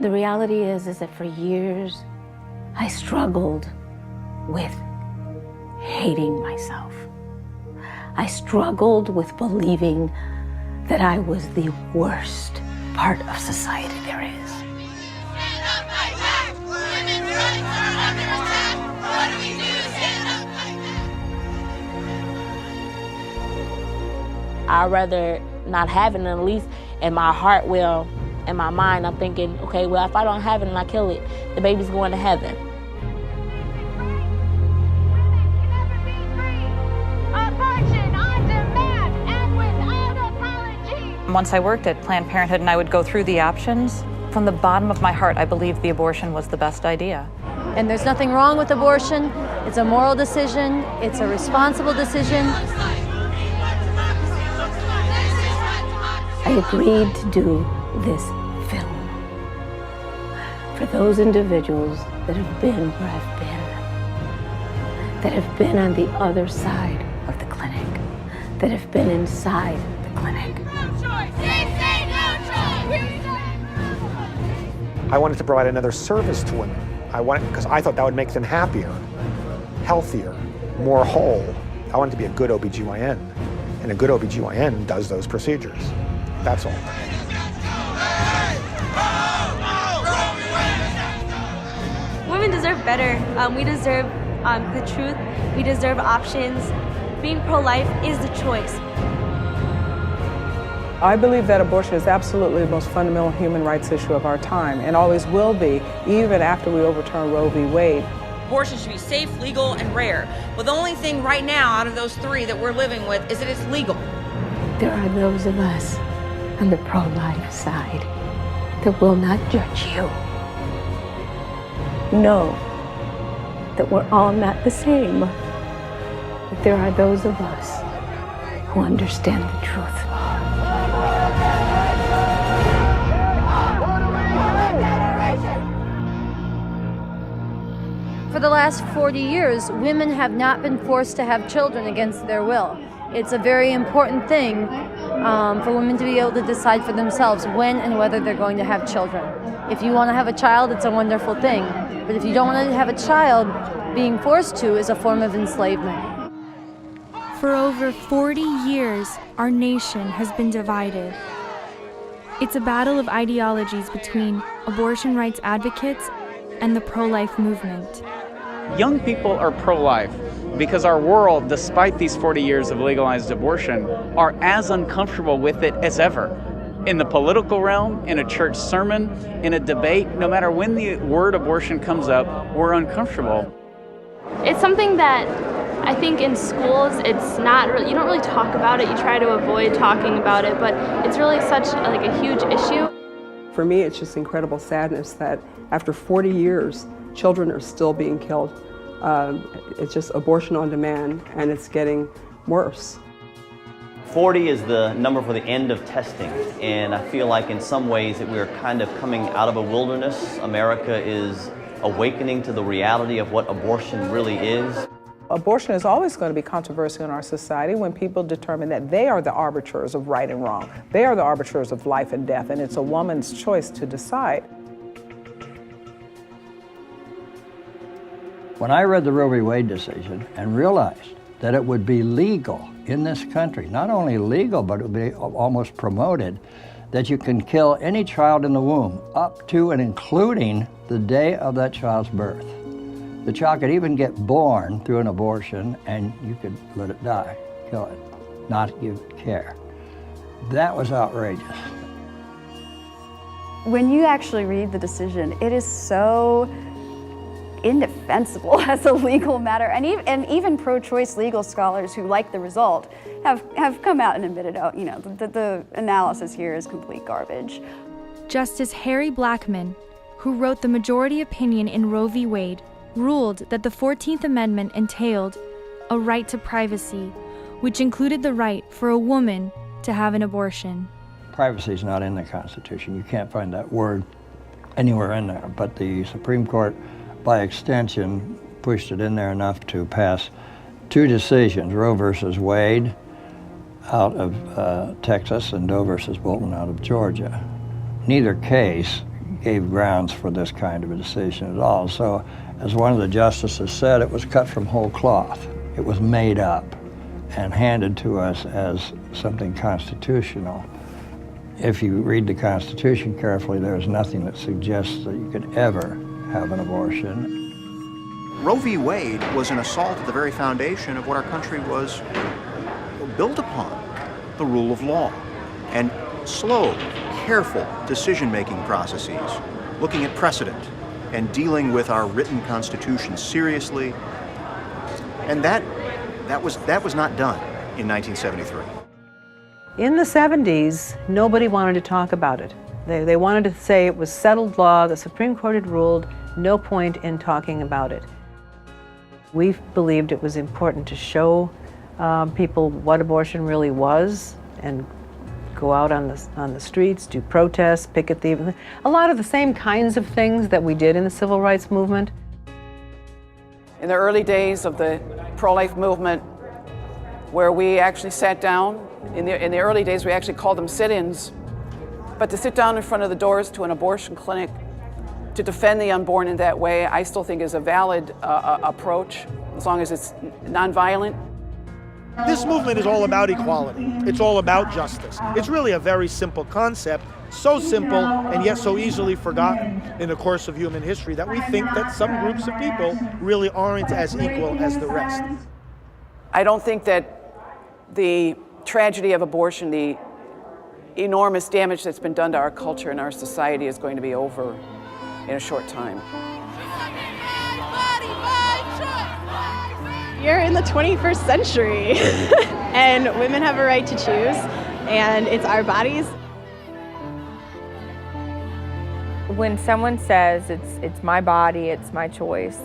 The reality is that for years, I struggled with hating myself. I struggled with believing that I was the worst part of society there is. Stand up, fight back! Women's rights are under attack! What do we do? Stand up, fight back! I'd rather not have it, and at least in my heart, well, in my mind, I'm thinking, okay, well, if I don't have it and I kill it, the baby's going to heaven. Once I worked at Planned Parenthood and I would go through the options, from the bottom of my heart, I believed the abortion was the best idea. And there's nothing wrong with abortion. It's a moral decision. It's a responsible decision. I agreed to do this film for those individuals that have been where I've been, that have been on the other side of the clinic, that have been inside the clinic. I wanted to provide another service to women. Because I thought that would make them happier, healthier, more whole. I wanted to be a good OBGYN, and a good OBGYN does those procedures. That's all. Women deserve better. We deserve the truth. We deserve options. Being pro-life is the choice. I believe that abortion is absolutely the most fundamental human rights issue of our time, and always will be, even after we overturn Roe v. Wade. Abortion should be safe, legal, and rare. But the only thing right now out of those three that we're living with is that it's legal. There are those of us on the pro-life side that will not judge you. Know that we're all not the same. But there are those of us who understand the truth. For the last 40 years, women have not been forced to have children against their will. It's a very important thing for women to be able to decide for themselves when and whether they're going to have children. If you want to have a child, it's a wonderful thing. But if you don't want to have a child, being forced to is a form of enslavement. For over 40 years, our nation has been divided. It's a battle of ideologies between abortion rights advocates and the pro-life movement. Young people are pro-life because our world, despite these 40 years of legalized abortion, are as uncomfortable with it as ever. In the political realm, in a church sermon, in a debate, no matter when the word abortion comes up, we're uncomfortable. It's something that I think in schools, it's not really, you don't really talk about it. You try to avoid talking about it, but it's really such a huge issue. For me, it's just incredible sadness that after 40 years, children are still being killed. It's just abortion on demand, and it's getting worse. 40 is the number for the end of testing, and I feel like in some ways that we're kind of coming out of a wilderness. America is awakening to the reality of what abortion really is. Abortion is always going to be controversial in our society when people determine that they are the arbiters of right and wrong. They are the arbiters of life and death, and it's a woman's choice to decide. When I read the Roe v. Wade decision and realized that it would be legal in this country, not only legal, but it would be almost promoted, that you can kill any child in the womb up to and including the day of that child's birth. The child could even get born through an abortion and you could let it die, kill it, not give care. That was outrageous. When you actually read the decision, it is so indefensible as a legal matter, and even pro-choice legal scholars who like the result have come out and admitted, oh, you know, the analysis here is complete garbage. Justice Harry Blackmun, who wrote the majority opinion in Roe v. Wade, ruled that the 14th Amendment entailed a right to privacy, which included the right for a woman to have an abortion. Privacy is not in the Constitution. You can't find that word anywhere in there, but the Supreme Court, by extension, pushed it in there enough to pass two decisions, Roe versus Wade out of Texas and Doe versus Bolton out of Georgia. Neither case gave grounds for this kind of a decision at all. So, as one of the justices said, it was cut from whole cloth. It was made up and handed to us as something constitutional. If you read the Constitution carefully, there's nothing that suggests that you could ever have an abortion. Roe v. Wade was an assault at the very foundation of what our country was built upon, the rule of law, and slow, careful decision-making processes, looking at precedent and dealing with our written Constitution seriously. And that was not done in 1973. In the 70s, nobody wanted to talk about it. They wanted to say it was settled law, the Supreme Court had ruled, no point in talking about it. We believed it was important to show people what abortion really was and go out on the streets, do protests, picket the, a lot of the same kinds of things that we did in the civil rights movement. In the early days of the pro-life movement, where we actually sat down, in the early days we actually called them sit-ins, but to sit down in front of the doors to an abortion clinic to defend the unborn in that way, I still think is a valid approach, as long as it's nonviolent. This movement is all about equality. It's all about justice. It's really a very simple concept, so simple and yet so easily forgotten in the course of human history that we think that some groups of people really aren't as equal as the rest. I don't think that the tragedy of abortion, the enormous damage that's been done to our culture and our society is going to be over in a short time. You're in the 21st century, and women have a right to choose, and it's our bodies. When someone says it's my body, it's my choice,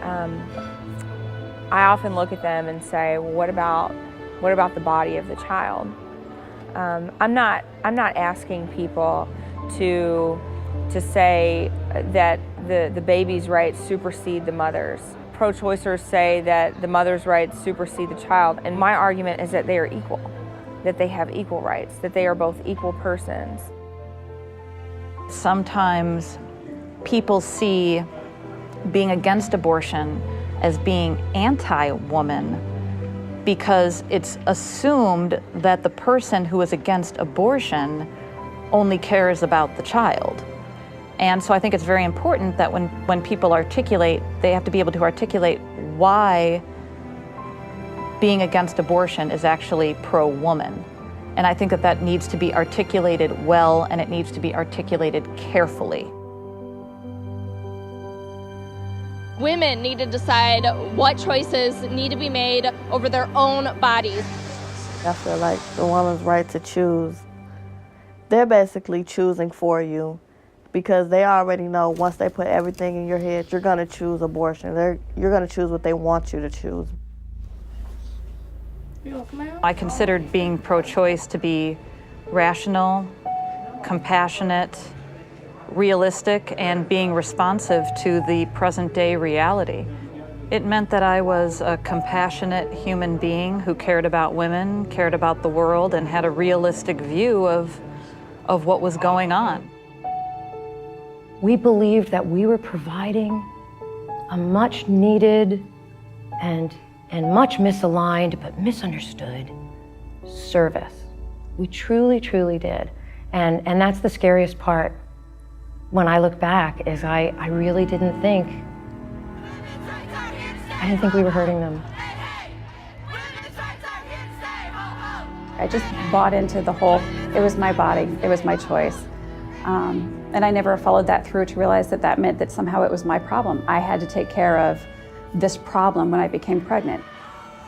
I often look at them and say, well, what about the body of the child? I'm not asking people to say that the baby's rights supersede the mother's. Pro-choicers say that the mother's rights supersede the child, and my argument is that they are equal, that they have equal rights, that they are both equal persons. Sometimes people see being against abortion as being anti-woman because it's assumed that the person who is against abortion only cares about the child. And so I think it's very important that when people articulate, they have to be able to articulate why being against abortion is actually pro-woman. And I think that needs to be articulated well, and it needs to be articulated carefully. Women need to decide what choices need to be made over their own bodies. I feel like the woman's right to choose, they're basically choosing for you, because they already know once they put everything in your head, you're going to choose abortion. You're going to choose what they want you to choose. I considered being pro-choice to be rational, compassionate, realistic, and being responsive to the present-day reality. It meant that I was a compassionate human being who cared about women, cared about the world, and had a realistic view of what was going on. We believed that we were providing a much needed and much misaligned but misunderstood service. We truly, truly did. And that's the scariest part when I look back, is I really didn't think we were hurting them. I just bought into the whole, it was my body, it was my choice. And I never followed that through to realize that that meant that somehow it was my problem. I had to take care of this problem when I became pregnant.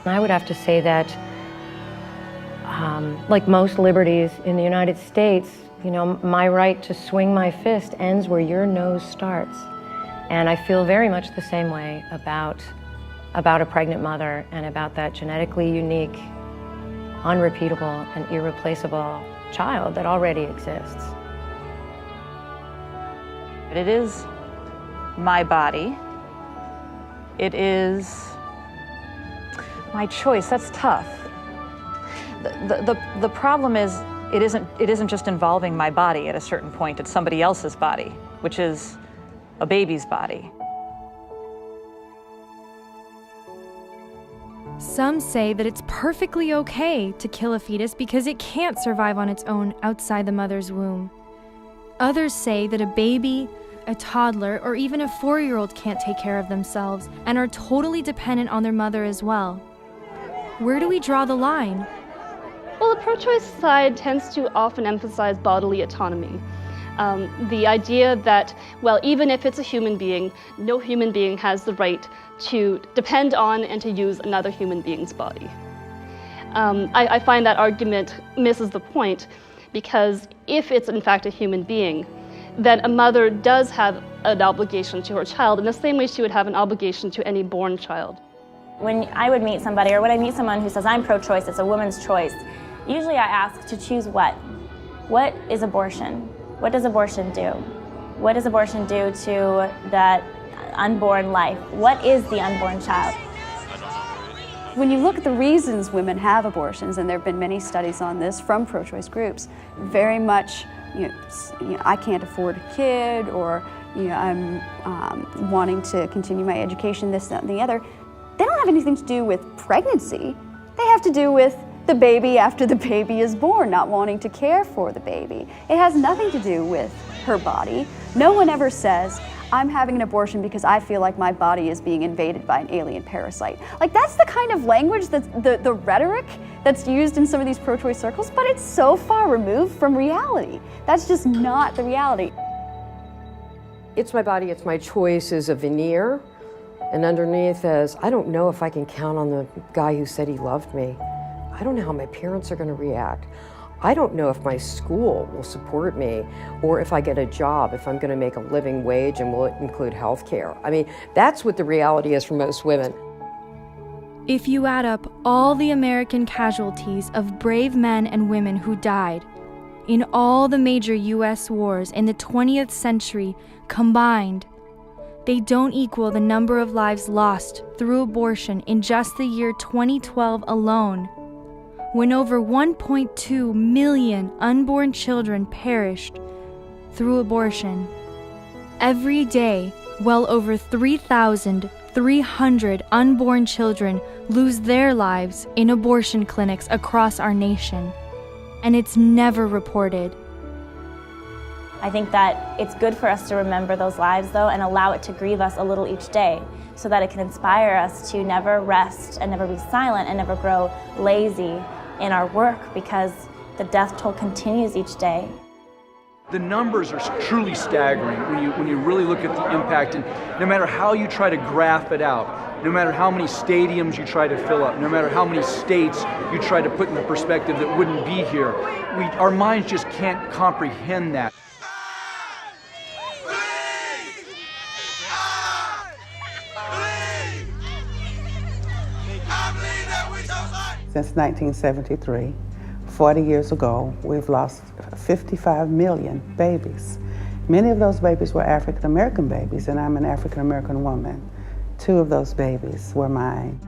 I would have to say that, like most liberties in the United States, you know, my right to swing my fist ends where your nose starts. And I feel very much the same way about a pregnant mother and about that genetically unique, unrepeatable, and irreplaceable child that already exists. It is my body. It is my choice. That's tough. The problem is it isn't just involving my body at a certain point, it's somebody else's body, which is a baby's body. Some say that it's perfectly okay to kill a fetus because it can't survive on its own outside the mother's womb. Others say that a baby, a toddler, or even a 4-year-old can't take care of themselves and are totally dependent on their mother as well. Where do we draw the line? Well, the pro-choice side tends to often emphasize bodily autonomy. The idea that, well, even if it's a human being, no human being has the right to depend on and to use another human being's body. I find that argument misses the point, because if it's in fact a human being, then a mother does have an obligation to her child in the same way she would have an obligation to any born child. When I would meet somebody, or when I meet someone who says, I'm pro-choice, it's a woman's choice, usually I ask to choose what? What is abortion? What does abortion do? What does abortion do to that unborn life? What is the unborn child? When you look at the reasons women have abortions, and there have been many studies on this from pro-choice groups, very much, I can't afford a kid, or I'm wanting to continue my education, this, that, and the other. They don't have anything to do with pregnancy. They have to do with the baby after the baby is born, not wanting to care for the baby. It has nothing to do with her body. No one ever says, I'm having an abortion because I feel like my body is being invaded by an alien parasite. Like, that's the kind of language, that's the rhetoric that's used in some of these pro-choice circles, but it's so far removed from reality. That's just not the reality. It's my body, it's my choice is a veneer, and underneath is, I don't know if I can count on the guy who said he loved me. I don't know how my parents are going to react. I don't know if my school will support me, or if I get a job, if I'm going to make a living wage, and will it include health care. I mean, that's what the reality is for most women. If you add up all the American casualties of brave men and women who died in all the major U.S. wars in the 20th century combined, they don't equal the number of lives lost through abortion in just the year 2012 alone, when over 1.2 million unborn children perished through abortion. Every day, well over 3,300 unborn children lose their lives in abortion clinics across our nation, and it's never reported. I think that it's good for us to remember those lives, though, and allow it to grieve us a little each day, so that it can inspire us to never rest and never be silent and never grow lazy in our work, because the death toll continues each day. The numbers are truly staggering when you really look at the impact, and no matter how you try to graph it out, no matter how many stadiums you try to fill up, no matter how many states you try to put in the perspective that wouldn't be here, our minds just can't comprehend that. Since 1973, 40 years ago, we've lost 55 million babies. Many of those babies were African American babies, and I'm an African American woman. 2 of those babies were mine.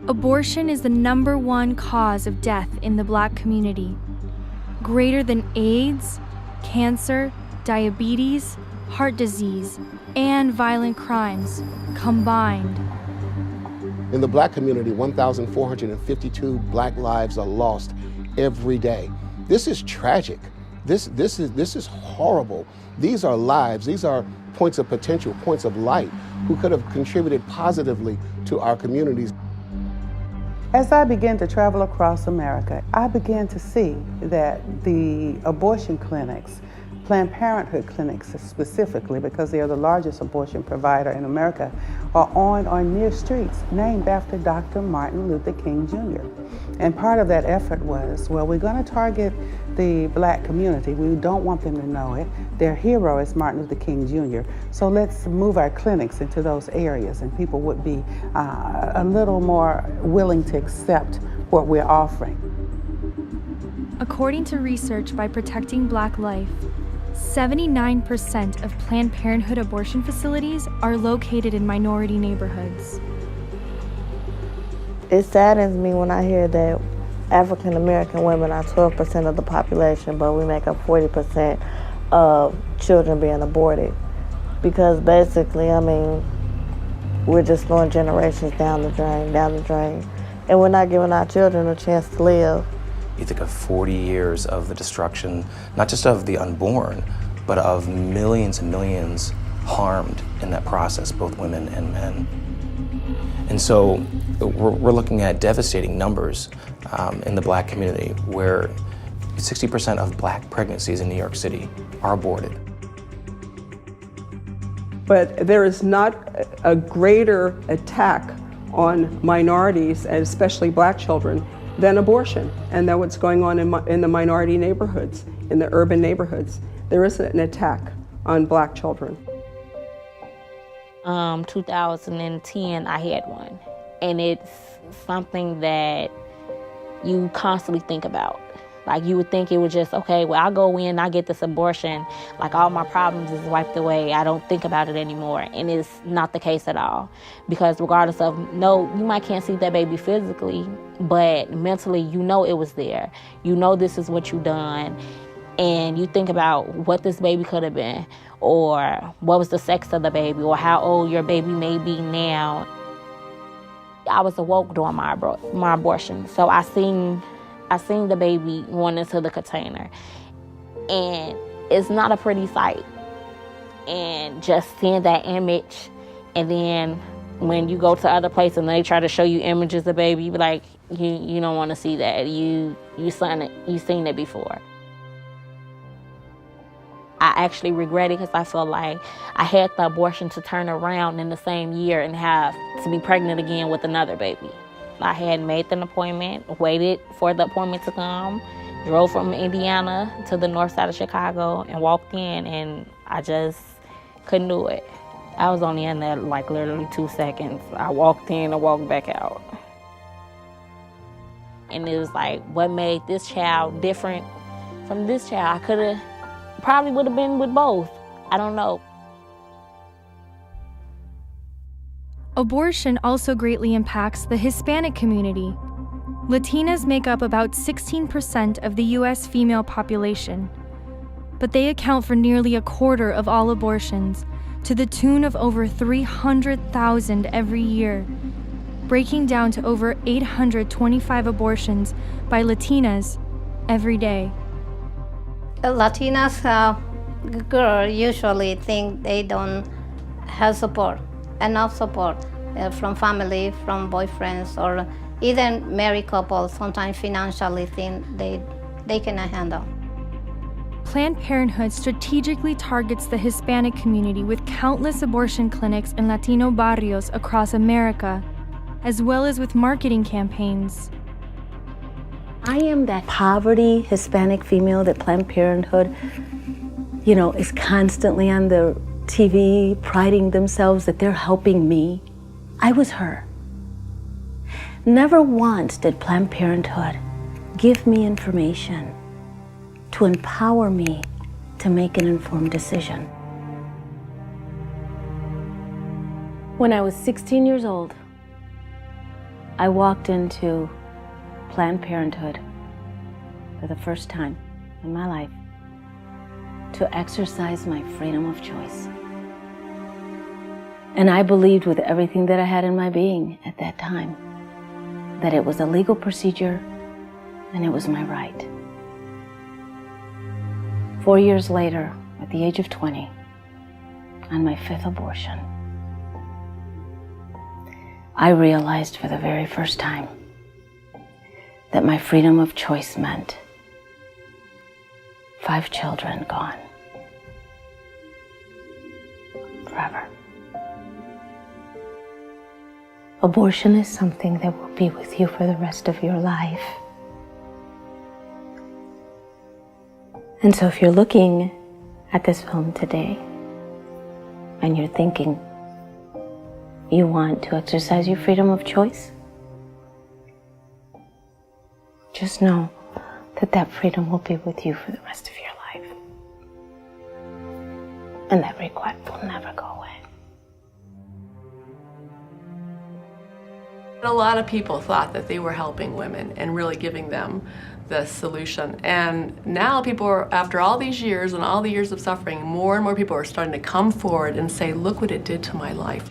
Abortion is the #1 cause of death in the Black community, greater than AIDS, cancer, diabetes, heart disease, and violent crimes combined. In the Black community, 1,452 Black lives are lost every day. This is tragic. This is horrible. These are lives. These are points of potential, points of light, who could have contributed positively to our communities. As I began to travel across America, I began to see that the abortion clinics, Planned Parenthood clinics specifically, because they are the largest abortion provider in America, are on or near streets named after Dr. Martin Luther King Jr. And part of that effort was, well, we're going to target the Black community. We don't want them to know it. Their hero is Martin Luther King Jr. So let's move our clinics into those areas, and people would be a little more willing to accept what we're offering. According to research by Protecting Black Life, 79% of Planned Parenthood abortion facilities are located in minority neighborhoods. It saddens me when I hear that African American women are 12% of the population, but we make up 40% of children being aborted. Because basically, I mean, we're just throwing generations down the drain, and we're not giving our children a chance to live. You think of 40 years of the destruction, not just of the unborn, but of millions and millions harmed in that process, both women and men. And so we're looking at devastating numbers in the Black community, where 60% of Black pregnancies in New York City are aborted. But there is not a greater attack on minorities, and especially Black children, than abortion. And that's what's going on in the minority neighborhoods, in the urban neighborhoods. There is an attack on Black children. 2010, I had one. And it's something that you constantly think about. Like, you would think it was just, okay, well, I'll go in, I get this abortion, like all my problems is wiped away, I don't think about it anymore. And it's not the case at all. Because regardless of, no, you might can't see that baby physically, but mentally, you know it was there. You know this is what you done. And you think about what this baby could have been, or what was the sex of the baby, or how old your baby may be now. I was awoke during my abortion, so I seen the baby going into the container, and it's not a pretty sight. And just seeing that image, and then when you go to other places and they try to show you images of baby, you be like, you don't want to see that. You seen it before. I actually regret it because I feel like I had the abortion to turn around in the same year and have to be pregnant again with another baby. I had made an appointment, waited for the appointment to come, drove from Indiana to the north side of Chicago and walked in, and I just couldn't do it. I was only in there like literally 2 seconds. I walked in and walked back out. And it was like, what made this child different from this child? I probably would have been with both. I don't know. Abortion also greatly impacts the Hispanic community. Latinas make up about 16% of the U.S. female population, but they account for nearly a quarter of all abortions, to the tune of over 300,000 every year, breaking down to over 825 abortions by Latinas every day. Latinas girls usually think they don't have support, enough support from family, from boyfriends, or even married couples sometimes financially think they cannot handle. Planned Parenthood strategically targets the Hispanic community with countless abortion clinics in Latino barrios across America, as well as with marketing campaigns. I am that poverty Hispanic female that Planned Parenthood, is constantly on the TV priding themselves that they're helping me. I was her. Never once did Planned Parenthood give me information to empower me to make an informed decision. When I was 16 years old, I walked into Planned Parenthood for the first time in my life to exercise my freedom of choice. And I believed with everything that I had in my being at that time that it was a legal procedure and it was my right. 4 years later, at the age of 20, on my 5th abortion, I realized for the very first time that my freedom of choice meant 5 children gone. Forever. Abortion is something that will be with you for the rest of your life. And so if you're looking at this film today and you're thinking you want to exercise your freedom of choice, just know that that freedom will be with you for the rest of your life. And that regret will never go away. A lot of people thought that they were helping women and really giving them the solution. And now people are, after all these years and all the years of suffering, more and more people are starting to come forward and say, look what it did to my life.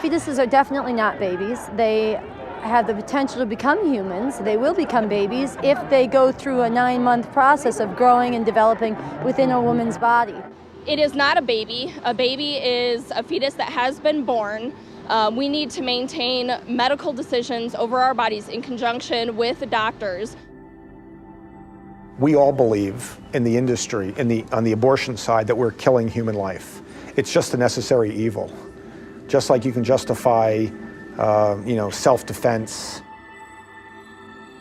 Fetuses are definitely not babies. They have the potential to become humans. They will become babies if they go through a 9-month process of growing and developing within a woman's body. It is not a baby. A baby is a fetus that has been born. We need to maintain medical decisions over our bodies in conjunction with doctors. We all believe in the industry, on the abortion side, that we're killing human life. It's just a necessary evil. Just like you can justify, self-defense.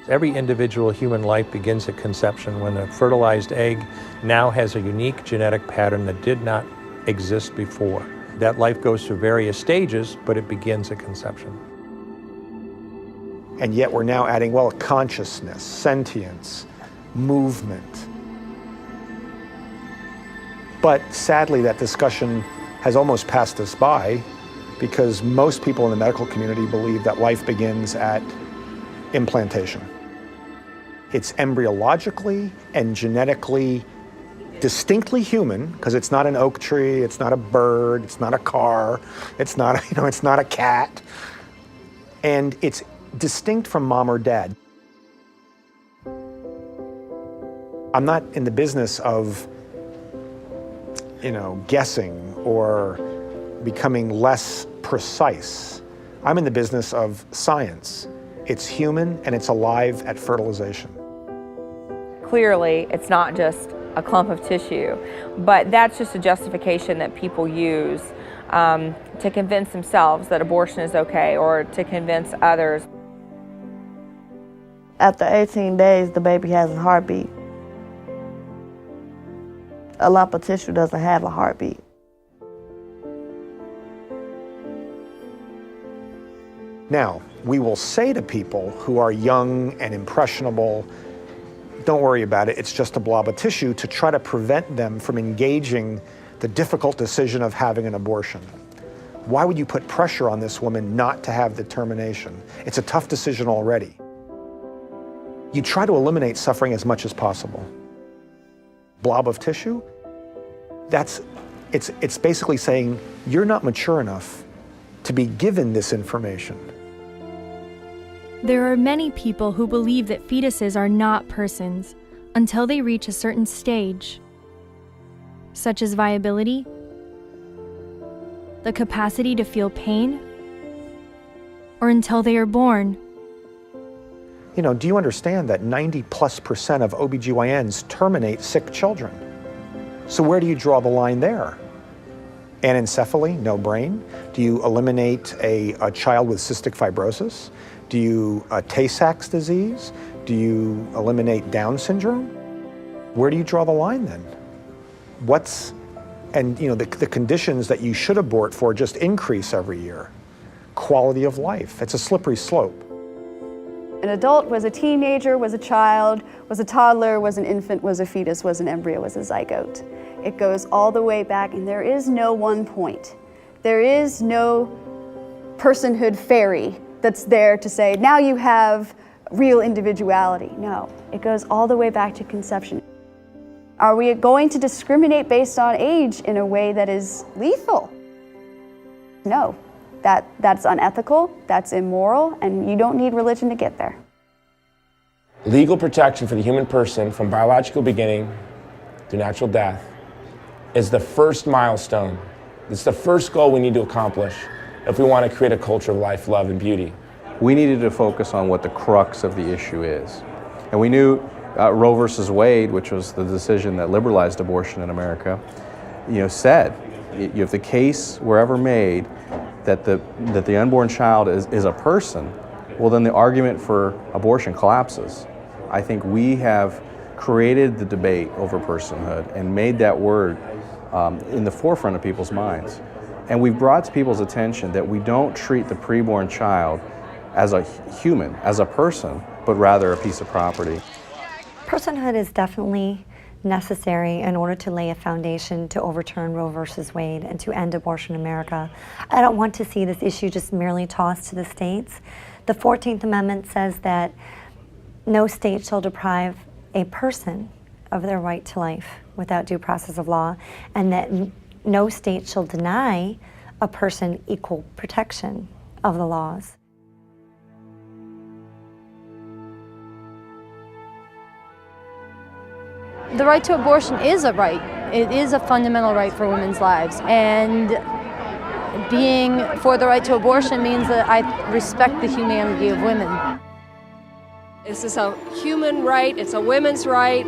Every individual human life begins at conception when a fertilized egg now has a unique genetic pattern that did not exist before. That life goes through various stages, but it begins at conception. And yet we're now adding, well, consciousness, sentience, movement. But sadly, that discussion has almost passed us by because most people in the medical community believe that life begins at implantation. It's embryologically and genetically distinctly human, because it's not an oak tree, it's not a bird, it's not a car, it's not, it's not a cat. And it's distinct from mom or dad. I'm not in the business of, guessing or becoming less precise. I'm in the business of science. It's human and it's alive at fertilization. Clearly, it's not just a clump of tissue, but that's just a justification that people use to convince themselves that abortion is okay or to convince others. After 18 days, the baby has a heartbeat. A lump of tissue doesn't have a heartbeat. Now, we will say to people who are young and impressionable, don't worry about it, it's just a blob of tissue, to try to prevent them from engaging the difficult decision of having an abortion. Why would you put pressure on this woman not to have the termination? It's a tough decision already. You try to eliminate suffering as much as possible. Blob of tissue, it's basically saying you're not mature enough to be given this information. There are many people who believe that fetuses are not persons until they reach a certain stage, such as viability, the capacity to feel pain, or until they are born. Do you understand that 90+% of OBGYNs terminate sick children? So where do you draw the line there? Anencephaly, no brain? Do you eliminate a child with cystic fibrosis? Do you Tay-Sachs disease? Do you eliminate Down syndrome? Where do you draw the line then? The conditions that you should abort for just increase every year. Quality of life, it's a slippery slope. An adult was a teenager, was a child, was a toddler, was an infant, was a fetus, was an embryo, was a zygote. It goes all the way back, and there is no one point. There is no personhood fairy that's there to say, now you have real individuality. No, it goes all the way back to conception. Are we going to discriminate based on age in a way that is lethal? No, that's unethical, that's immoral, and you don't need religion to get there. Legal protection for the human person from biological beginning to natural death is the first milestone. It's the first goal we need to accomplish if we want to create a culture of life, love, and beauty. We needed to focus on what the crux of the issue is. And we knew Roe versus Wade, which was the decision that liberalized abortion in America, said if the case were ever made that the unborn child is a person, well, then the argument for abortion collapses. I think we have created the debate over personhood and made that word in the forefront of people's minds. And we've brought to people's attention that we don't treat the preborn child as a human, as a person, but rather a piece of property. Personhood is definitely necessary in order to lay a foundation to overturn Roe versus Wade and to end abortion in America. I don't want to see this issue just merely tossed to the states. The 14th Amendment says that no state shall deprive a person of their right to life without due process of law, and that no state shall deny a person equal protection of the laws. The right to abortion is a right. It is a fundamental right for women's lives. And being for the right to abortion means that I respect the humanity of women. This is a human right, it's a women's right.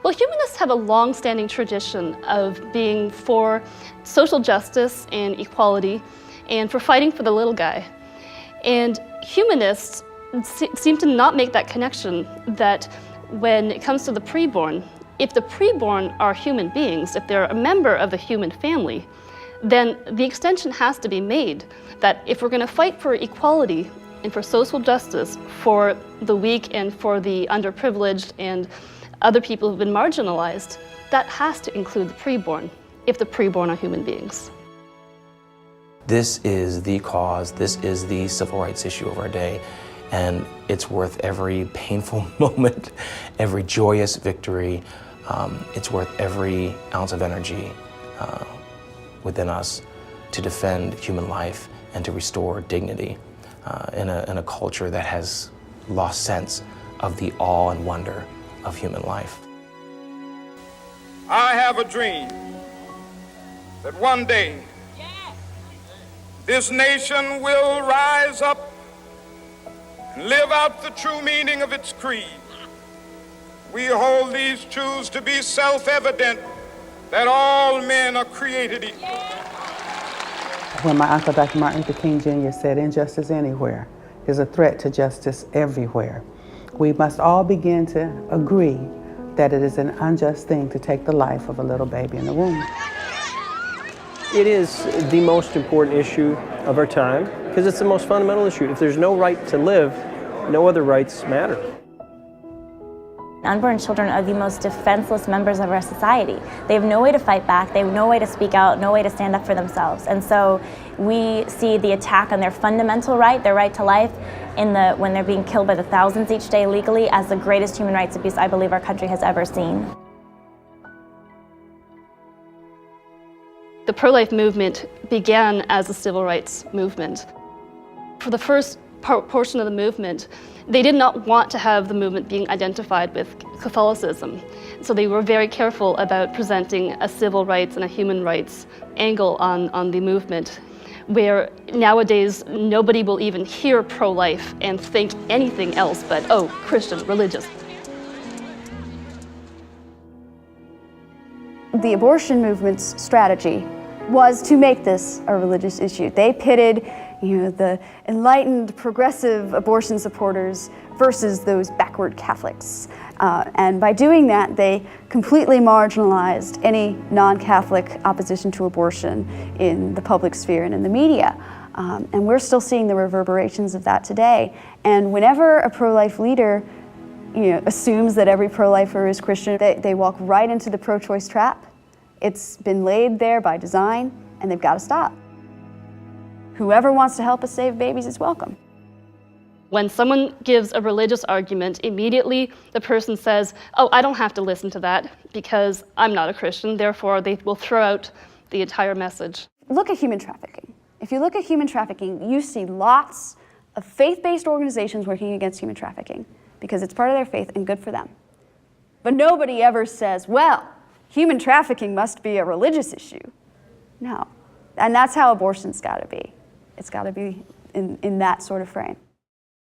Well, humanists have a long-standing tradition of being for social justice and equality and for fighting for the little guy. And humanists seem to not make that connection that when it comes to the preborn, if the preborn are human beings, if they're a member of the human family, then the extension has to be made that if we're going to fight for equality and for social justice for the weak and for the underprivileged and other people who've been marginalized, that has to include the preborn, if the preborn are human beings. This is the cause, this is the civil rights issue of our day, and it's worth every painful moment, every joyous victory. It's worth every ounce of energy within us to defend human life and to restore dignity in a culture that has lost sense of the awe and wonder of human life. I have a dream that one day this nation will rise up and live out the true meaning of its creed. We hold these truths to be self-evident, that all men are created equal. When my uncle, Dr. Martin Luther King Jr. said, injustice anywhere is a threat to justice everywhere, we must all begin to agree that it is an unjust thing to take the life of a little baby in the womb. It is the most important issue of our time because it's the most fundamental issue. If there's no right to live, no other rights matter. Unborn children are the most defenseless members of our society. They have no way to fight back, they have no way to speak out, no way to stand up for themselves. And so we see the attack on their fundamental right, their right to life, when they're being killed by the thousands each day legally, as the greatest human rights abuse I believe our country has ever seen. The pro-life movement began as a civil rights movement. For the first portion of the movement, they did not want to have the movement being identified with Catholicism. So they were very careful about presenting a civil rights and a human rights angle on the movement, where nowadays nobody will even hear pro-life and think anything else but, oh, Christian, religious. The abortion movement's strategy was to make this a religious issue. They pitted the enlightened, progressive abortion supporters versus those backward Catholics. And by doing that, they completely marginalized any non-Catholic opposition to abortion in the public sphere and in the media. And we're still seeing the reverberations of that today. And whenever a pro-life leader assumes that every pro-lifer is Christian, they walk right into the pro-choice trap. It's been laid there by design, and they've got to stop. Whoever wants to help us save babies is welcome. When someone gives a religious argument, immediately the person says, oh, I don't have to listen to that because I'm not a Christian, therefore they will throw out the entire message. Look at human trafficking. If you look at human trafficking, you see lots of faith-based organizations working against human trafficking because it's part of their faith and good for them. But nobody ever says, well, human trafficking must be a religious issue. No. And that's how abortion's got to be. It's got to be in that sort of frame.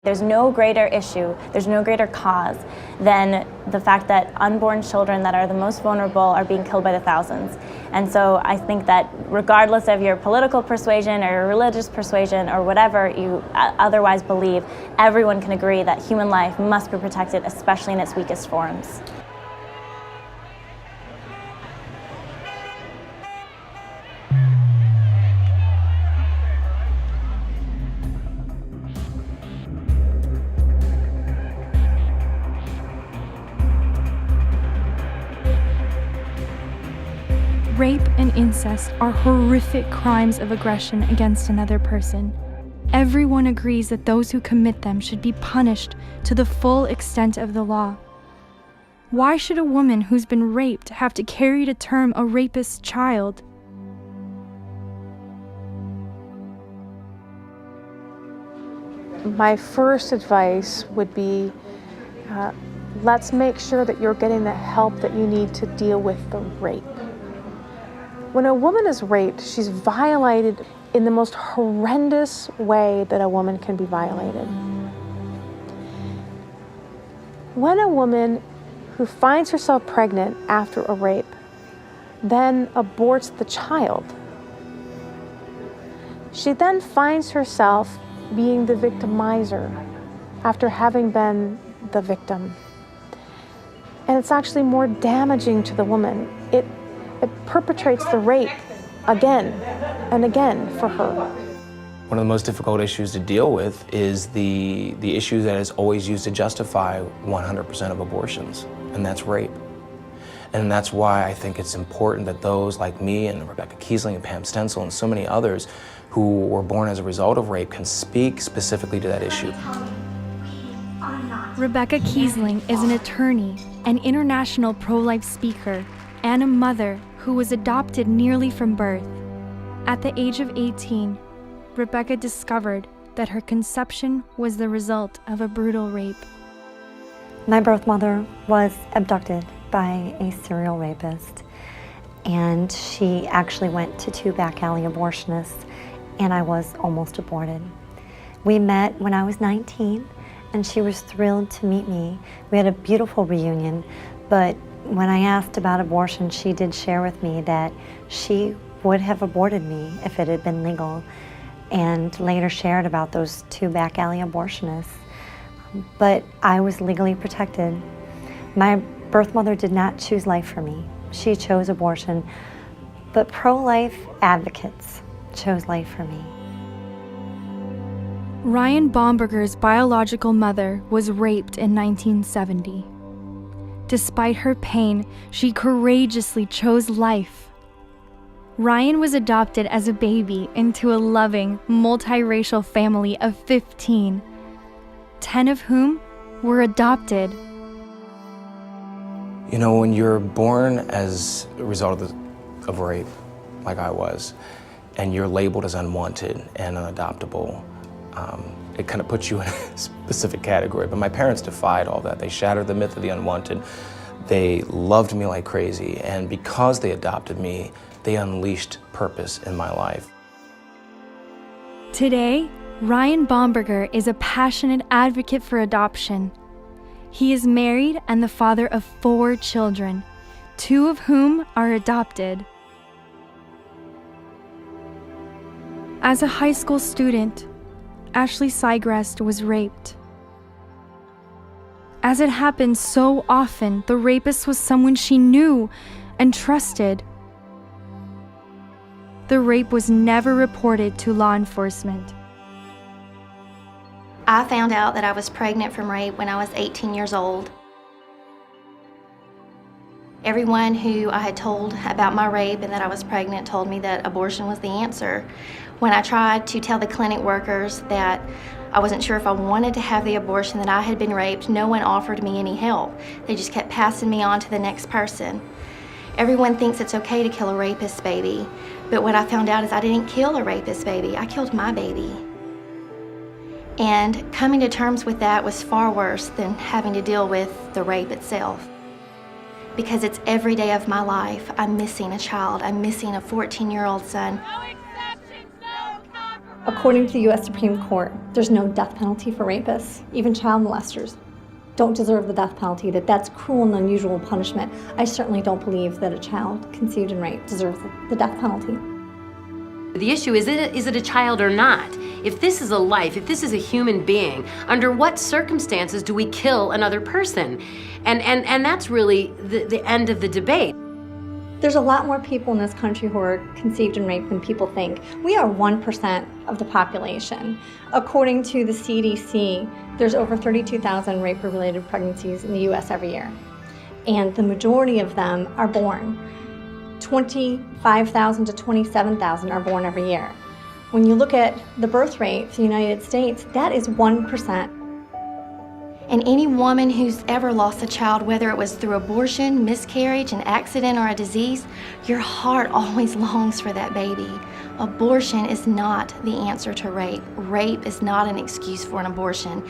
There's no greater issue, there's no greater cause than the fact that unborn children that are the most vulnerable are being killed by the thousands. And so I think that regardless of your political persuasion or your religious persuasion or whatever you otherwise believe, everyone can agree that human life must be protected, especially in its weakest forms. Rape and incest are horrific crimes of aggression against another person. Everyone agrees that those who commit them should be punished to the full extent of the law. Why should a woman who's been raped have to carry to term a rapist's child? My first advice would be, let's make sure that you're getting the help that you need to deal with the rape. When a woman is raped, she's violated in the most horrendous way that a woman can be violated. When a woman who finds herself pregnant after a rape then aborts the child, she then finds herself being the victimizer after having been the victim. And it's actually more damaging to the woman. It perpetrates the rape again and again for her. One of the most difficult issues to deal with is the issue that is always used to justify 100% of abortions, and that's rape. And that's why I think it's important that those like me and Rebecca Kiessling and Pam Stencil and so many others who were born as a result of rape can speak specifically to that issue. Rebecca Kiessling is an attorney, an international pro-life speaker, and a mother who was adopted nearly from birth. At the age of 18, Rebecca discovered that her conception was the result of a brutal rape. My birth mother was abducted by a serial rapist, and she actually went to 2 back alley abortionists, and I was almost aborted. We met when I was 19, and she was thrilled to meet me. We had a beautiful reunion, but when I asked about abortion, she did share with me that she would have aborted me if it had been legal, and later shared about those 2 back alley abortionists. But I was legally protected. My birth mother did not choose life for me. She chose abortion, but pro-life advocates chose life for me. Ryan Bomberger's biological mother was raped in 1970. Despite her pain, she courageously chose life. Ryan was adopted as a baby into a loving, multiracial family of 15, 10 of whom were adopted. You know, when you're born as a result of rape, like I was, and you're labeled as unwanted and unadoptable, it kind of puts you in a specific category. But my parents defied all that. They shattered the myth of the unwanted. They loved me like crazy, and because they adopted me, they unleashed purpose in my life. Today, Ryan Bomberger is a passionate advocate for adoption. He is married and the father of 4 children, 2 of whom are adopted. As a high school student, Ashley Segrest was raped. As it happened so often, the rapist was someone she knew and trusted. The rape was never reported to law enforcement. I found out that I was pregnant from rape when I was 18 years old. Everyone who I had told about my rape and that I was pregnant told me that abortion was the answer. When I tried to tell the clinic workers that I wasn't sure if I wanted to have the abortion, that I had been raped, no one offered me any help. They just kept passing me on to the next person. Everyone thinks it's okay to kill a rapist's baby, but what I found out is I didn't kill a rapist's baby, I killed my baby. And coming to terms with that was far worse than having to deal with the rape itself. Because it's every day of my life, I'm missing a child, I'm missing a 14-year-old son. According to the U.S. Supreme Court, there's no death penalty for rapists. Even child molesters don't deserve the death penalty, that's cruel and unusual punishment. I certainly don't believe that a child conceived in rape deserves the death penalty. The issue is it a child or not? If this is a life, if this is a human being, under what circumstances do we kill another person? And that's really the end of the debate. There's a lot more people in this country who are conceived in rape than people think. We are 1% of the population. According to the CDC, there's over 32,000 rape-related pregnancies in the U.S. every year. And the majority of them are born. 25,000 to 27,000 are born every year. When you look at the birth rate for the United States, that is 1%. And any woman who's ever lost a child, whether it was through abortion, miscarriage, an accident, or a disease, your heart always longs for that baby. Abortion is not the answer to rape. Rape is not an excuse for an abortion.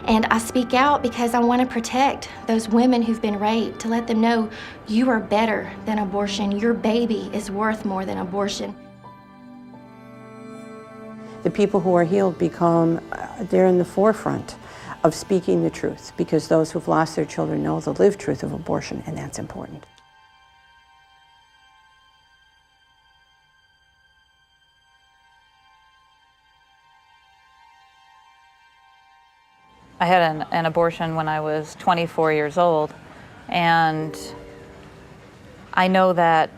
And I speak out because I want to protect those women who've been raped, to let them know you are better than abortion. Your baby is worth more than abortion. The people who are healed become, they're in the forefront of speaking the truth, because those who've lost their children know the lived truth of abortion, and that's important. I had an abortion when I was 24 years old, and I know that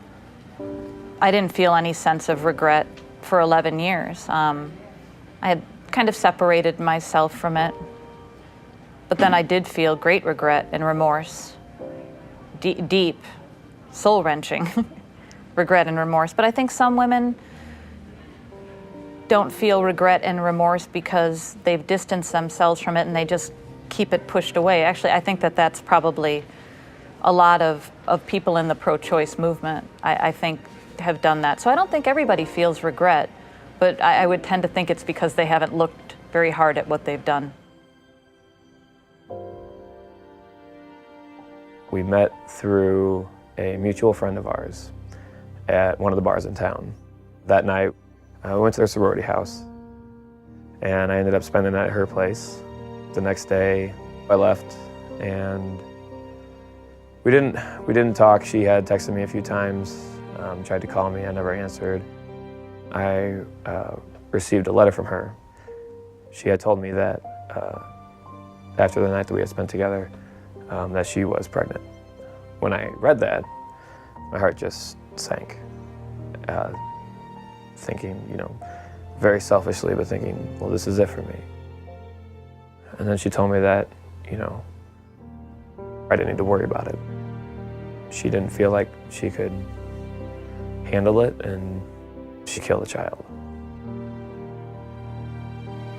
I didn't feel any sense of regret for 11 years. I had kind of separated myself from it. But then I did feel great regret and remorse, deep, soul-wrenching regret and remorse. But I think some women don't feel regret and remorse because they've distanced themselves from it and they just keep it pushed away. Actually, I think that that's probably a lot of people in the pro-choice movement, I think, have done that. So I don't think everybody feels regret, but I would tend to think it's because they haven't looked very hard at what they've done. We met through a mutual friend of ours at one of the bars in town. That night, we went to their sorority house, and I ended up spending the night at her place. The next day, I left, and we didn't talk. She had texted me a few times, tried to call me, I never answered. I received a letter from her. She had told me that after the night that we had spent together, that she was pregnant. When I read that, my heart just sank. Thinking, very selfishly, but thinking, well, this is it for me. And then she told me that, I didn't need to worry about it. She didn't feel like she could handle it, and she killed the child.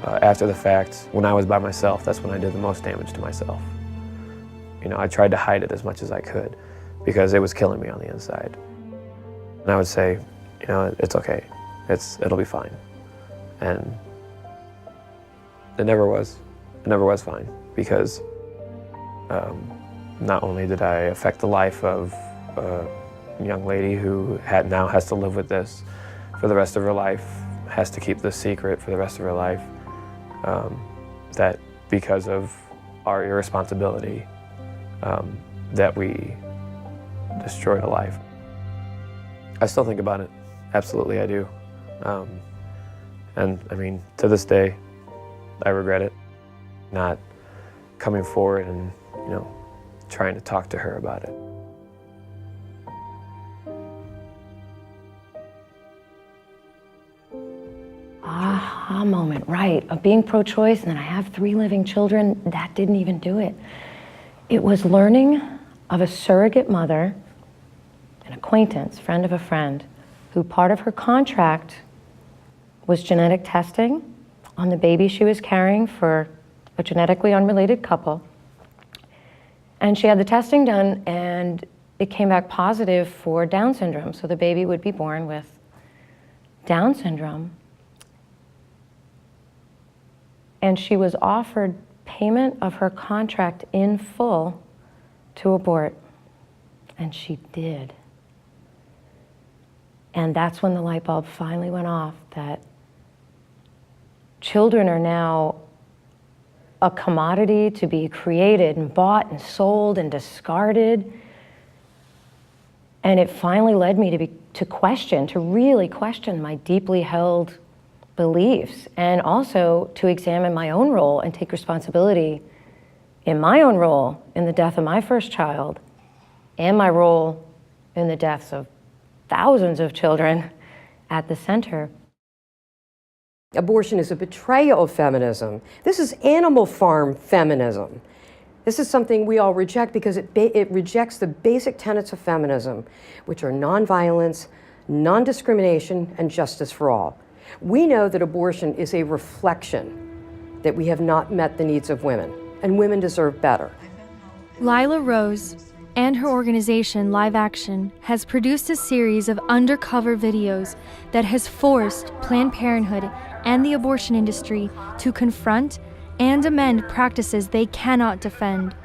After the fact, when I was by myself, that's when I did the most damage to myself. I tried to hide it as much as I could because it was killing me on the inside. And I would say, it's okay. It'll be fine. And it never was. It never was fine because not only did I affect the life of a young lady who now has to live with this for the rest of her life, has to keep this secret for the rest of her life, that because of our irresponsibility, that we destroyed a life. I still think about it. Absolutely, I do. And I mean, to this day, I regret it, not coming forward and, trying to talk to her about it. Aha moment, right, of being pro-choice, and then I have 3 living children, that didn't even do it. It was learning of a surrogate mother, an acquaintance, friend of a friend, who part of her contract was genetic testing on the baby she was carrying for a genetically unrelated couple. And she had the testing done, and it came back positive for Down syndrome, so the baby would be born with Down syndrome. And she was offered payment of her contract in full to abort, and she did. And that's when the light bulb finally went off, that children are now a commodity to be created and bought and sold and discarded. And it finally led me to really question my deeply held beliefs, and also to examine my own role and take responsibility in my own role in the death of my first child and my role in the deaths of thousands of children at the center. Abortion is a betrayal of feminism. This is animal farm feminism. This is something we all reject because it rejects the basic tenets of feminism, which are nonviolence, non-discrimination, and justice for all. We know that abortion is a reflection that we have not met the needs of women, and women deserve better. Lila Rose and her organization, Live Action, has produced a series of undercover videos that has forced Planned Parenthood and the abortion industry to confront and amend practices they cannot defend.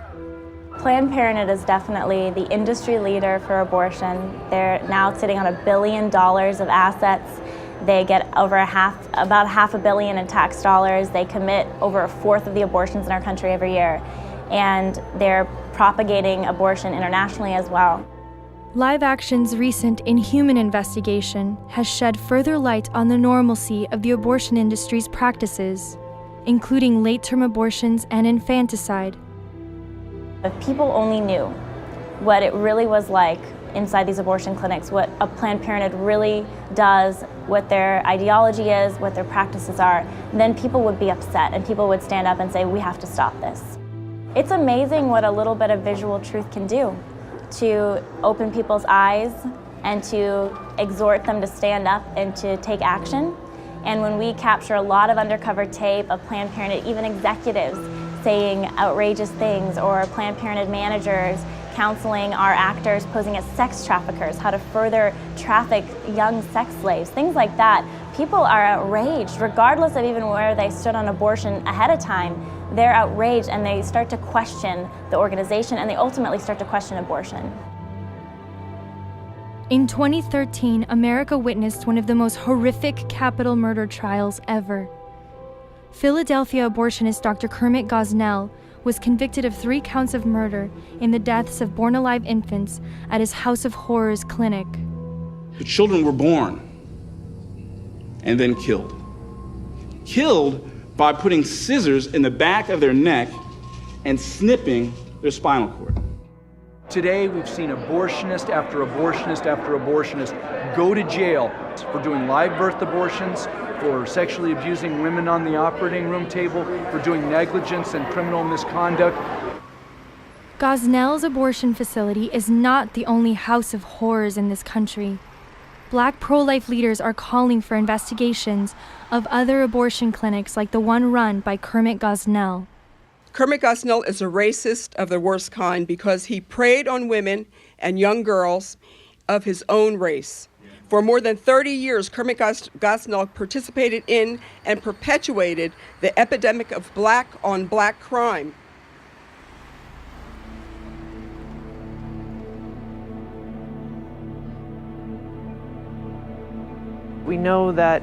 Planned Parenthood is definitely the industry leader for abortion. They're now sitting on $1 billion of assets. They get about $500 million in tax dollars. They commit over a fourth of the abortions in our country every year. And they're propagating abortion internationally as well. Live Action's recent Inhuman investigation has shed further light on the normalcy of the abortion industry's practices, including late-term abortions and infanticide. If people only knew what it really was like inside these abortion clinics, what a Planned Parenthood really does, what their ideology is, what their practices are, then people would be upset and people would stand up and say, we have to stop this. It's amazing what a little bit of visual truth can do to open people's eyes and to exhort them to stand up and to take action. And when we capture a lot of undercover tape of Planned Parenthood, even executives saying outrageous things, or Planned Parenthood managers counseling our actors posing as sex traffickers, how to further traffic young sex slaves, things like that, people are outraged, regardless of even where they stood on abortion ahead of time. They're outraged and they start to question the organization, and they ultimately start to question abortion. In 2013, America witnessed one of the most horrific capital murder trials ever. Philadelphia abortionist Dr. Kermit Gosnell was convicted of 3 counts of murder in the deaths of born-alive infants at his House of Horrors clinic. The children were born and then killed. Killed by putting scissors in the back of their neck and snipping their spinal cord. Today, we've seen abortionist after abortionist after abortionist go to jail for doing live birth abortions, for sexually abusing women on the operating room table, for doing negligence and criminal misconduct. Gosnell's abortion facility is not the only house of horrors in this country. Black pro-life leaders are calling for investigations of other abortion clinics like the one run by Kermit Gosnell. Kermit Gosnell is a racist of the worst kind because he preyed on women and young girls of his own race. For more than 30 years, Kermit Gosnell participated in and perpetuated the epidemic of black-on-black crime. We know that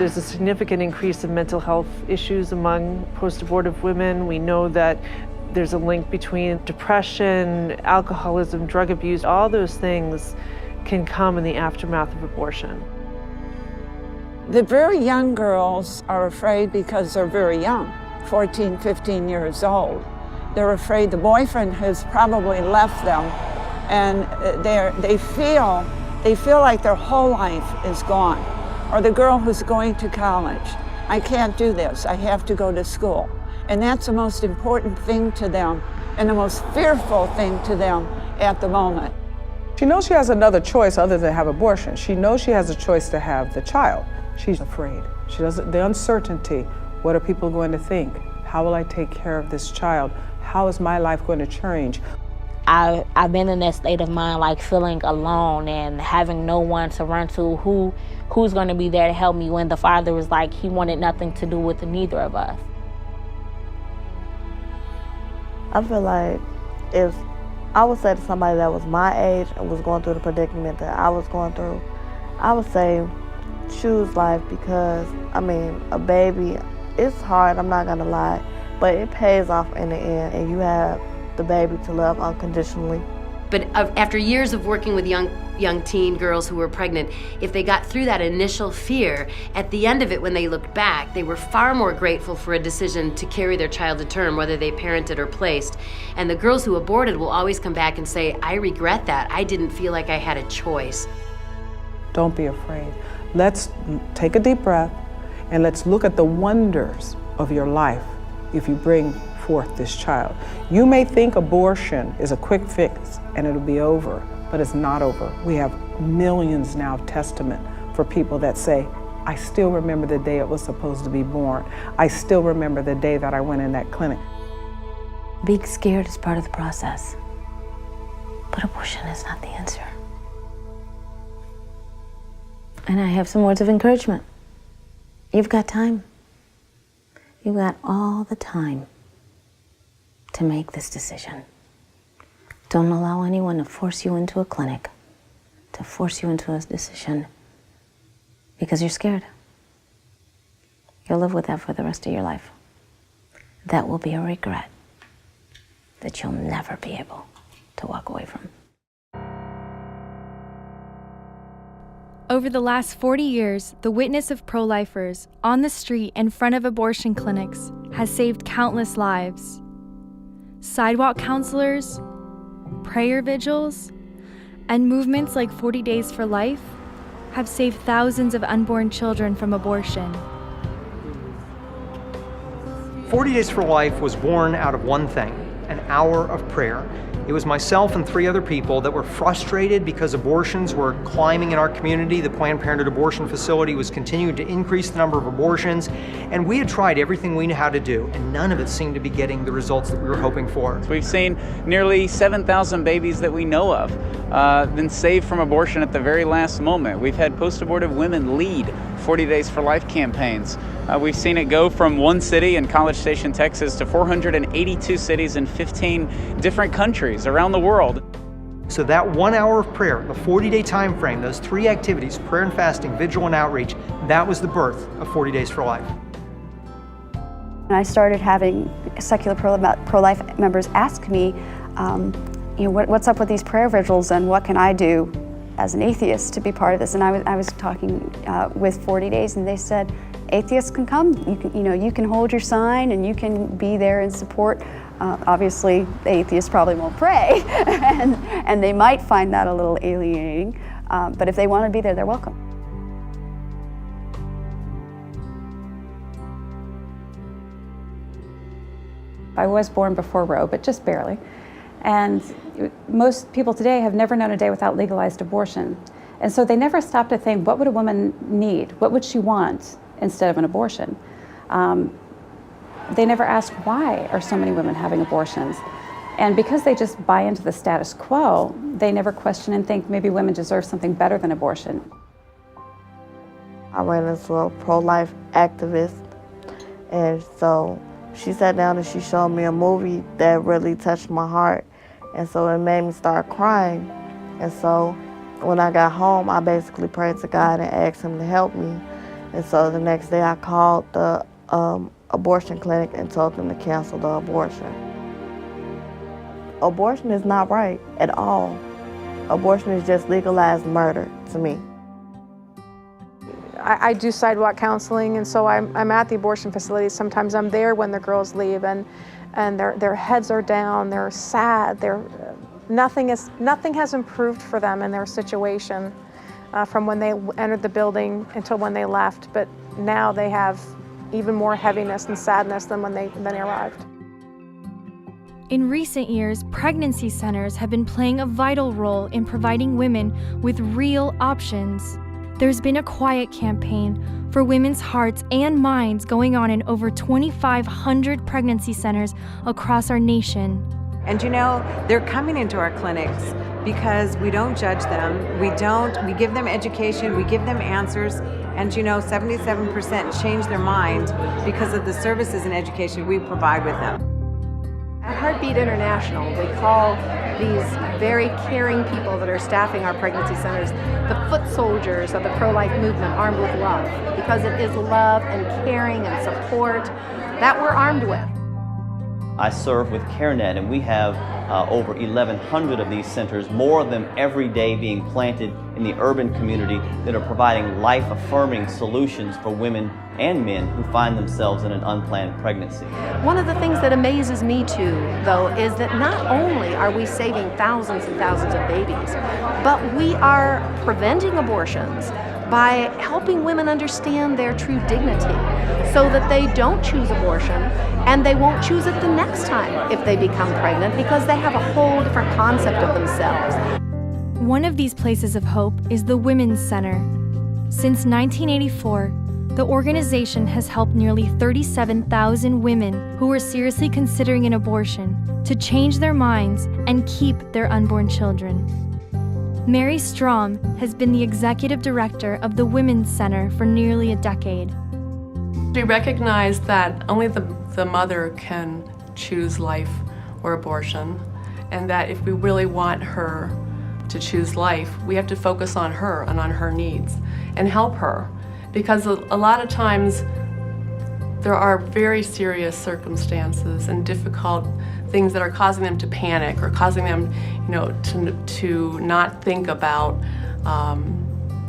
there's a significant increase in mental health issues among post-abortive women. We know that there's a link between depression, alcoholism, drug abuse. All those things can come in the aftermath of abortion. The very young girls are afraid because they're very young, 14, 15 years old. They're afraid the boyfriend has probably left them, and they feel like their whole life is gone. Or the girl who's going to college, I can't do this, I have to go to school. And that's the most important thing to them and the most fearful thing to them at the moment. She knows she has another choice other than have abortion. She knows she has a choice to have the child. She's afraid. She doesn't, the uncertainty, what are people going to think? How will I take care of this child? How is my life going to change? I've been in that state of mind, like feeling alone and having no one to run to, who's going to be there to help me when the father was like, he wanted nothing to do with neither of us. I feel like if I would say to somebody that was my age and was going through the predicament that I was going through, I would say choose life because, I mean, a baby, it's hard, I'm not going to lie, but it pays off in the end, and you have the baby to love unconditionally. But after years of working with young teen girls who were pregnant, if they got through that initial fear, at the end of it when they looked back, they were far more grateful for a decision to carry their child to term, whether they parented or placed. And the girls who aborted will always come back and say, I regret that. I didn't feel like I had a choice. Don't be afraid. Let's take a deep breath and let's look at the wonders of your life if you bring forth this child. You may think abortion is a quick fix and it'll be over, but it's not over. We have millions now of testament for people that say, I still remember the day it was supposed to be born. I still remember the day that I went in that clinic. Being scared is part of the process, but abortion is not the answer. And I have some words of encouragement. You've got time. You've got all the time to make this decision. Don't allow anyone to force you into a clinic, to force you into a decision, because you're scared. You'll live with that for the rest of your life. That will be a regret that you'll never be able to walk away from. Over the last 40 years, the witness of pro-lifers on the street in front of abortion clinics has saved countless lives. Sidewalk counselors, prayer vigils, and movements like 40 Days for Life have saved thousands of unborn children from abortion. 40 Days for Life was born out of one thing, an hour of prayer. It was myself and 3 other people that were frustrated because abortions were climbing in our community. The Planned Parenthood abortion facility was continuing to increase the number of abortions, and we had tried everything we knew how to do, and none of it seemed to be getting the results that we were hoping for. We've seen nearly 7,000 babies that we know of been saved from abortion at the very last moment. We've had post-abortive women lead 40 Days for Life campaigns. We've seen it go from one city in College Station, Texas, to 482 cities in 15 different countries around the world. So that 1 hour of prayer, the 40-day time frame, those 3 activities, prayer and fasting, vigil and outreach, that was the birth of 40 Days for Life. I started having secular pro-life members ask me, what's up with these prayer vigils and what can I do as an atheist to be part of this? And I was talking with 40 Days, and they said, atheists can come. You can hold your sign and you can be there and support. Obviously, the atheists probably won't pray, and they might find that a little alienating. But if they want to be there, they're welcome. I was born before Roe, but just barely. And most people today have never known a day without legalized abortion. And so they never stop to think, what would a woman need? What would she want instead of an abortion? They never ask, why are so many women having abortions? And because they just buy into the status quo, they never question and think maybe women deserve something better than abortion. I ran into a pro-life activist, and so she sat down and she showed me a movie that really touched my heart, and so it made me start crying. And so when I got home, I basically prayed to God and asked Him to help me. And so the next day I called the abortion clinic and told them to cancel the abortion. Abortion is not right at all. Abortion is just legalized murder to me. I do sidewalk counseling, and so I'm at the abortion facility. Sometimes I'm there when the girls leave, and their heads are down, they're sad, nothing has improved for them in their situation from when they entered the building until when they left, but now they have even more heaviness and sadness than when they arrived. In recent years, pregnancy centers have been playing a vital role in providing women with real options. There's been a quiet campaign for women's hearts and minds going on in over 2,500 pregnancy centers across our nation. And they're coming into our clinics because we don't judge them, we give them education, we give them answers, and 77% change their mind because of the services and education we provide with them. At Heartbeat International, we call these very caring people that are staffing our pregnancy centers the foot soldiers of the pro-life movement, armed with love, because it is love and caring and support that we're armed with. I serve with CareNet, and we have over 1,100 of these centers, more of them every day being planted in the urban community that are providing life-affirming solutions for women and men who find themselves in an unplanned pregnancy. One of the things that amazes me too, though, is that not only are we saving thousands and thousands of babies, but we are preventing abortions by helping women understand their true dignity so that they don't choose abortion and they won't choose it the next time if they become pregnant because they have a whole different concept of themselves. One of these places of hope is the Women's Center. Since 1984, the organization has helped nearly 37,000 women who were seriously considering an abortion to change their minds and keep their unborn children. Mary Strom has been the executive director of the Women's Center for nearly a decade. We recognize that only the mother can choose life or abortion, and that if we really want her to choose life, we have to focus on her and on her needs and help her. Because a lot of times there are very serious circumstances and difficult things that are causing them to panic or causing them, to not think about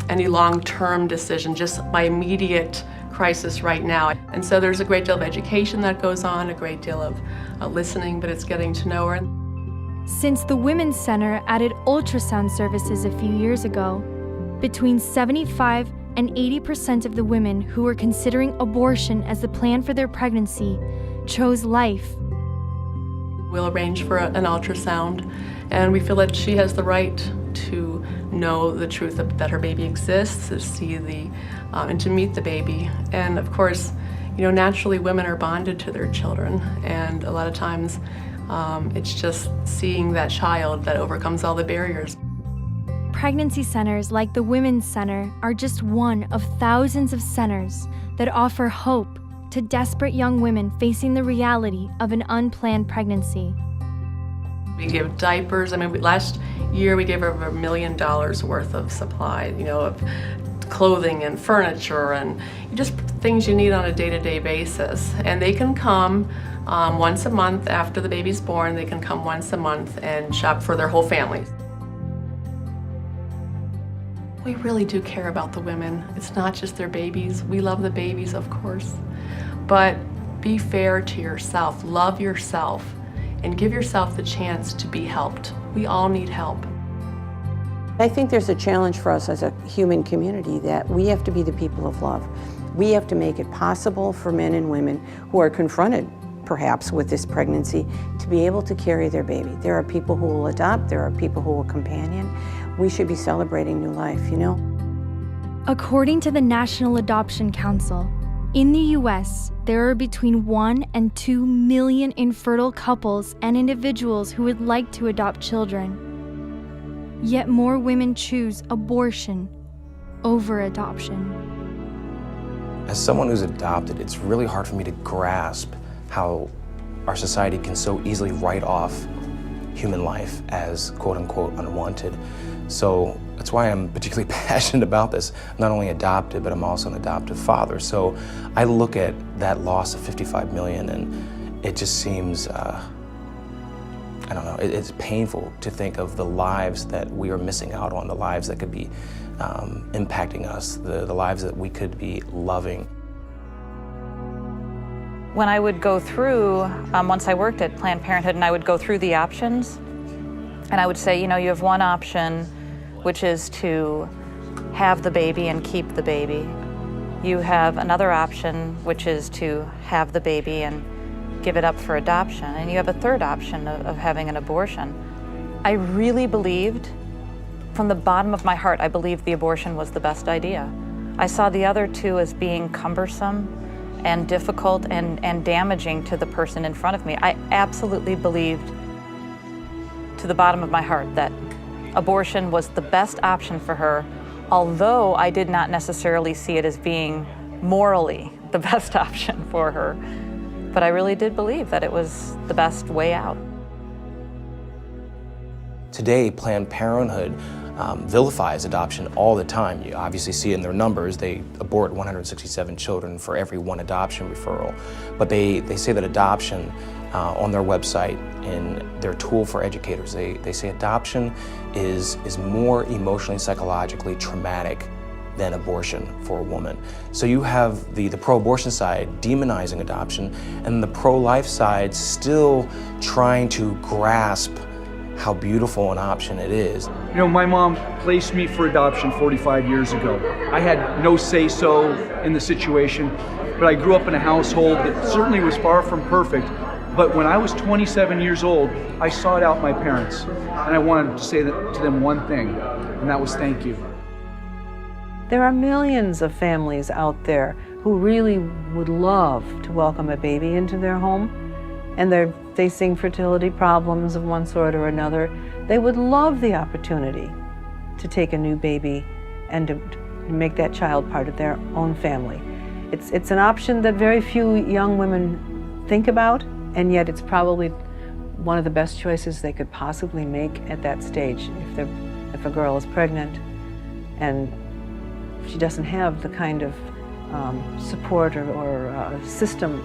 any long-term decision, just my immediate crisis right now. And so there's a great deal of education that goes on, a great deal of listening, but it's getting to know her. Since the Women's Center added ultrasound services a few years ago, between 75 and 80% of the women who were considering abortion as the plan for their pregnancy chose life. We'll arrange for an ultrasound, and we feel that she has the right to know the truth that her baby exists, to see and to meet the baby. And of course, naturally women are bonded to their children, and a lot of times it's just seeing that child that overcomes all the barriers. Pregnancy centers like the Women's Center are just one of thousands of centers that offer hope to desperate young women facing the reality of an unplanned pregnancy. We give diapers. Last year we gave over $1 million worth of supply, of clothing and furniture and just things you need on a day-to-day basis. And they can come once a month after the baby's born. They can come once a month and shop for their whole families. We really do care about the women. It's not just their babies. We love the babies, of course. But be fair to yourself, love yourself, and give yourself the chance to be helped. We all need help. I think there's a challenge for us as a human community that we have to be the people of love. We have to make it possible for men and women who are confronted, perhaps, with this pregnancy to be able to carry their baby. There are people who will adopt, there are people who will companion. We should be celebrating new life, According to the National Adoption Council, in the U.S., there are between 1 and 2 million infertile couples and individuals who would like to adopt children. Yet more women choose abortion over adoption. As someone who's adopted, it's really hard for me to grasp how our society can so easily write off human life as quote-unquote unwanted. So that's why I'm particularly passionate about this. I'm not only adopted, but I'm also an adoptive father. So I look at that loss of 55 million and it just seems, I don't know, it's painful to think of the lives that we are missing out on, the lives that could be impacting us, the lives that we could be loving. When I would go through, once I worked at Planned Parenthood, and I would go through the options, and I would say, you have one option, which is to have the baby and keep the baby. You have another option, which is to have the baby and give it up for adoption. And you have a third option of having an abortion. I really believed, from the bottom of my heart, I believed the abortion was the best idea. I saw the other two as being cumbersome and difficult and damaging to the person in front of me. I absolutely believed, to the bottom of my heart, that abortion was the best option for her, although I did not necessarily see it as being morally the best option for her. But I really did believe that it was the best way out. Today, Planned Parenthood vilifies adoption all the time. You obviously see it in their numbers. They abort 167 children for every one adoption referral. But they say that adoption, on their website, in their tool for educators, they say adoption is more emotionally, psychologically traumatic than abortion for a woman. So you have the pro-abortion side demonizing adoption, and the pro-life side still trying to grasp how beautiful an option it is. You know, my mom placed me for adoption 45 years ago. I had no say-so in the situation, but I grew up in a household that certainly was far from perfect. But when I was 27 years old, I sought out my parents, and I wanted to say to them one thing, and that was thank you. There are millions of families out there who really would love to welcome a baby into their home, and they're facing fertility problems of one sort or another. They would love the opportunity to take a new baby and to make that child part of their own family. It's an option that very few young women think about, and yet it's probably one of the best choices they could possibly make at that stage. If a girl is pregnant and she doesn't have the kind of support or system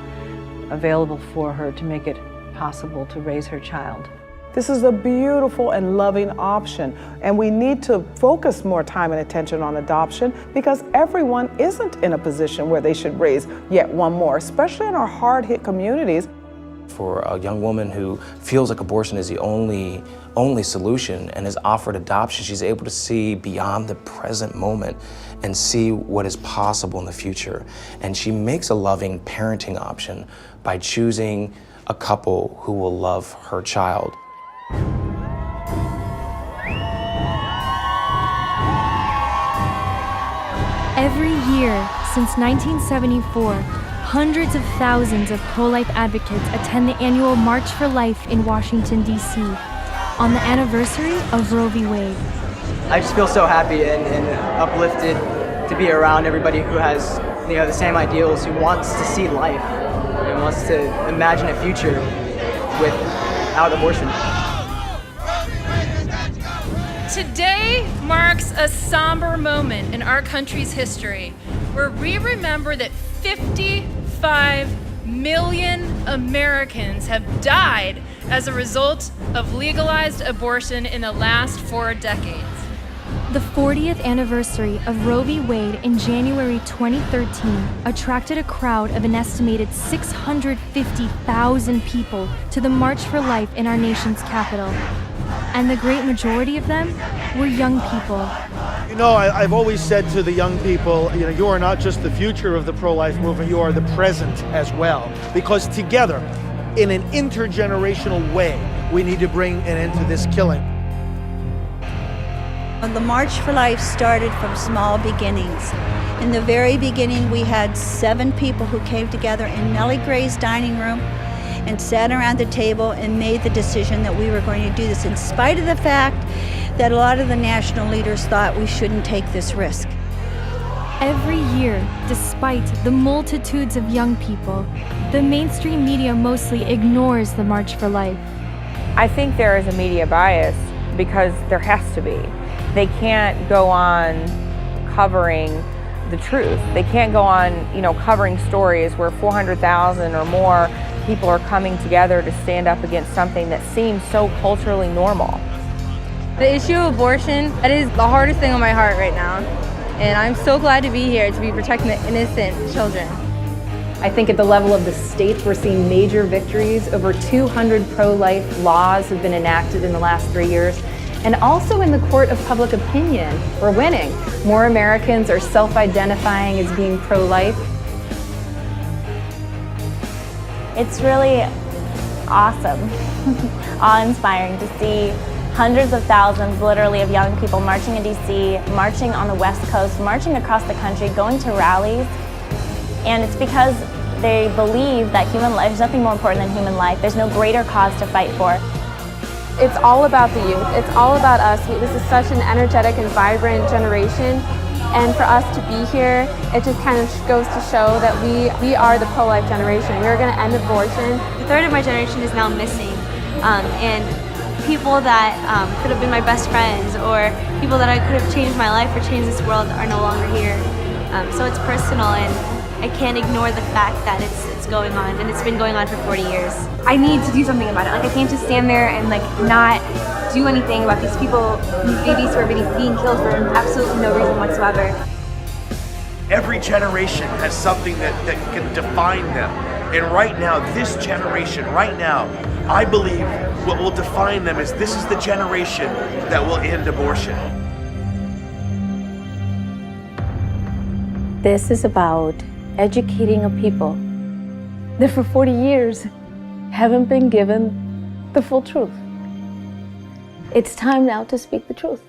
available for her to make it possible to raise her child. This is a beautiful and loving option, and we need to focus more time and attention on adoption because everyone isn't in a position where they should raise yet one more, especially in our hard-hit communities. For a young woman who feels like abortion is the only solution and is offered adoption, she's able to see beyond the present moment and see what is possible in the future. And she makes a loving parenting option by choosing a couple who will love her child. Every year since 1974, hundreds of thousands of pro-life advocates attend the annual March for Life in Washington, D.C. on the anniversary of Roe v. Wade. I just feel so happy and uplifted to be around everybody who has the same ideals, who wants to see life and wants to imagine a future without abortion. Today marks a somber moment in our country's history where we remember that 55 million Americans have died as a result of legalized abortion in the last 4 decades. The 40th anniversary of Roe v. Wade in January 2013 attracted a crowd of an estimated 650,000 people to the March for Life in our nation's capital. And the great majority of them were young people. You know, I've always said to the young people, you are not just the future of the pro-life movement, you are the present as well. Because together, in an intergenerational way, we need to bring an end to this killing. The March for Life started from small beginnings. In the very beginning, we had 7 people who came together in Nellie Gray's dining room and sat around the table and made the decision that we were going to do this, in spite of the fact that a lot of the national leaders thought we shouldn't take this risk. Every year, despite the multitudes of young people, the mainstream media mostly ignores the March for Life. I think there is a media bias because there has to be. They can't go on covering the truth. They can't go on, covering stories where 400,000 or more people are coming together to stand up against something that seems so culturally normal. The issue of abortion, that is the hardest thing on my heart right now. And I'm so glad to be here to be protecting the innocent children. I think at the level of the states, we're seeing major victories. Over 200 pro-life laws have been enacted in the last 3 years. And also in the court of public opinion, we're winning. More Americans are self-identifying as being pro-life. It's really awesome, awe-inspiring to see hundreds of thousands, literally, of young people marching in DC, marching on the West Coast, marching across the country, going to rallies. And it's because they believe that human life, there's nothing more important than human life. There's no greater cause to fight for. It's all about the youth. It's all about us. This is such an energetic and vibrant generation. And for us to be here, it just kind of goes to show that we are the pro-life generation. We're going to end abortion. The third of my generation is now missing. And people that could have been my best friends or people that I could have changed my life or changed this world are no longer here. So it's personal, and I can't ignore the fact that it's going on, and it's been going on for 40 years. I need to do something about it. I can't just stand there and not do anything about these people, these babies who are being killed for absolutely no reason whatsoever. Every generation has something that can define them. And right now, this generation, right now, I believe what will define them is this is the generation that will end abortion. This is about educating a people that for 40 years haven't been given the full truth. It's time now to speak the truth.